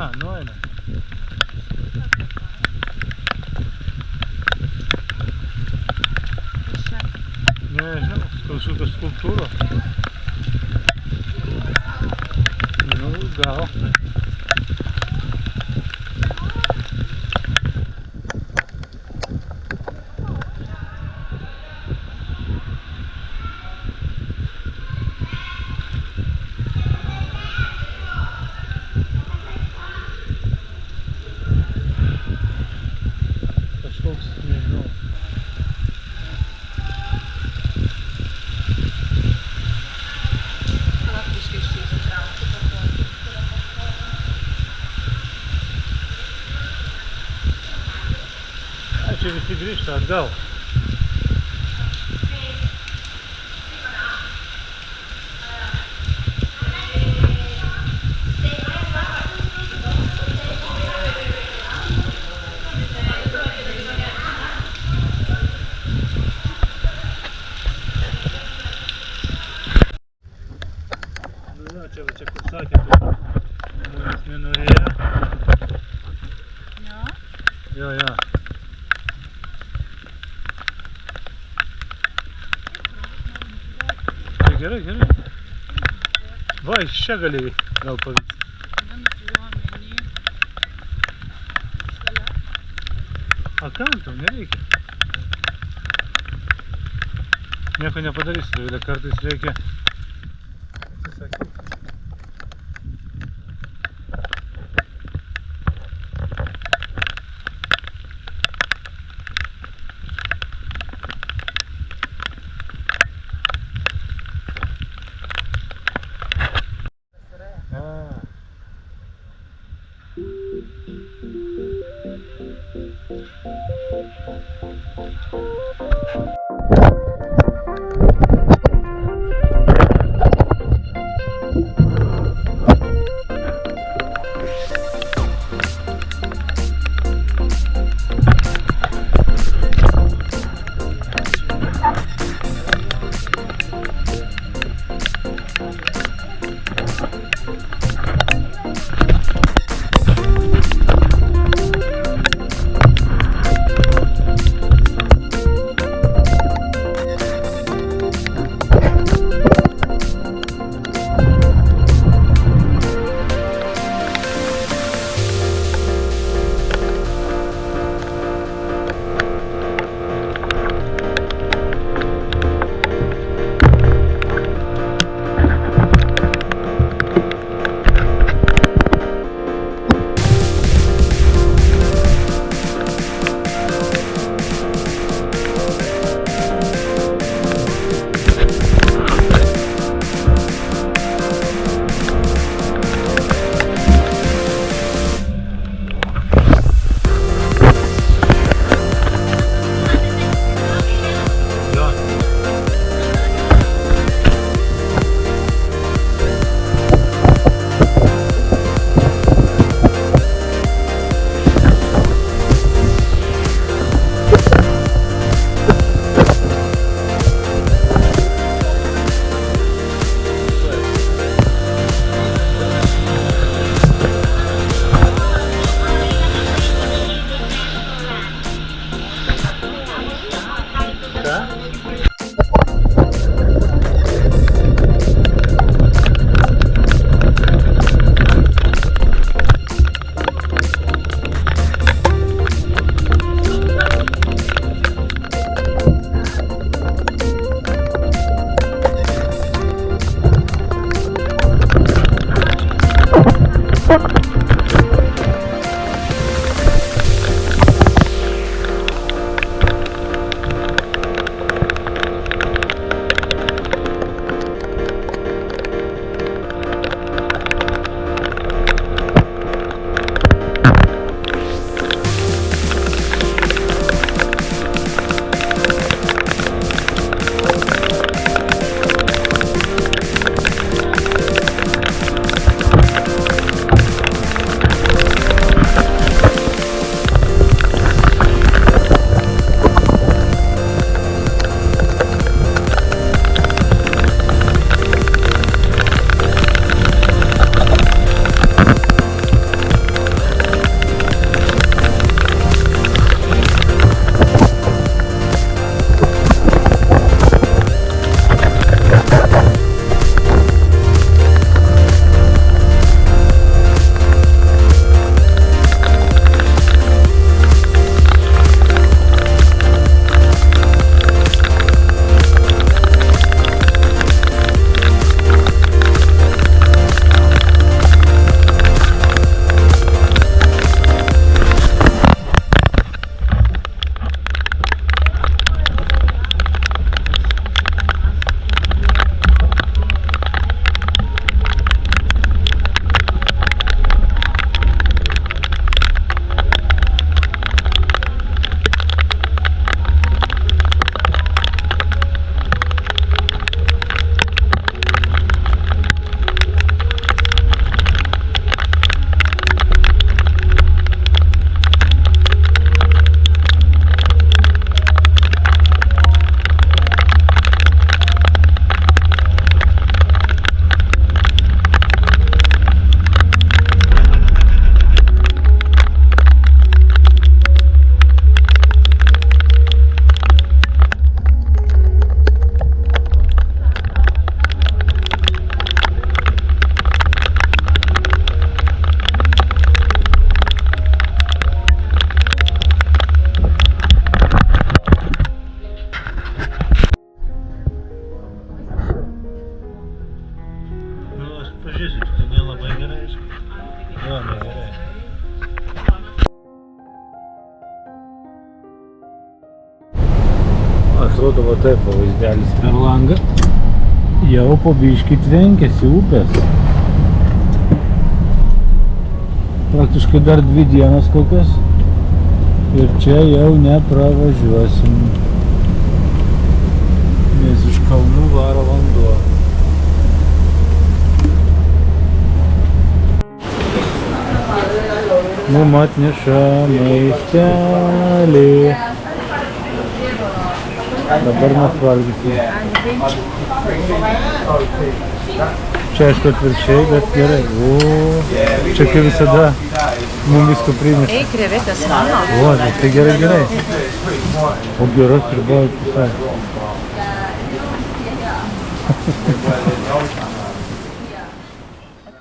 Aha, nueina. Nežinau, kažkokia skulptūra. Nu, gal. Kažkoks, nežinau. Čia visi grįžta atgal. Nu, čia va čia kur sakė, mumis nenorėjo. Jo. Jo. Gerai. Va, iš čia galėjai gal pavyks. A kam tau, nereikia. Nieko nepadarysi, Dovilė, kartais reikia atsisakyti. Atrodo, va taip vaizdelis per langą. Jau po biškį tvenkiasi upės. Praktiškai dar 2 dienas kokios. Ir čia jau nepravažiuosim. Nes iš kalnų varo vanduo. Mum atneša maistelį. Dabar mes valgysime. Čia aišku atvirkščiai, bet gerai. O, čia kaip visada mums visko prineša. Ei, krevetės mano. O, tai gerai. O geras ir buvo visai.